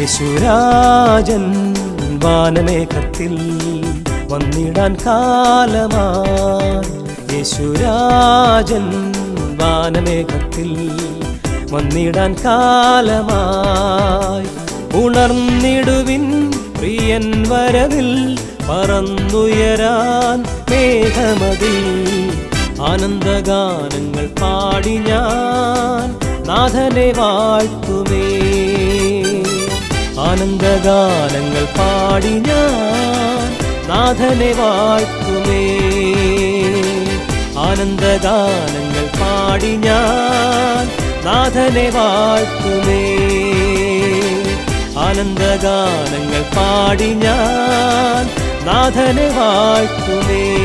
യേശുരാജൻ വാനമേഘത്തിൽ വന്നിടാൻ കാലമായി. യേശുരാജൻ വാനമേഘത്തിൽ വന്നിടാൻ കാലമായി. ഉണർന്നിടുവിൻ പ്രിയൻ വരവിൽ പറന്നുയരാൻ മേഘമതിൽ. ആനന്ദഗാനങ്ങൾ പാടി ഞാൻ നാഥനെ വാഴ്ത്തുമേ. ആനന്ദഗാനങ്ങൾ പാടി ഞാൻ നാഥനെ വാഴ്ത്തുമേ. ആനന്ദഗാനങ്ങൾ പാടി ഞാൻ നാഥനെ വാഴ്ത്തുമേ. ആനന്ദഗാനങ്ങൾ പാടി ഞാൻ നാഥനെ വാഴ്ത്തുമേ.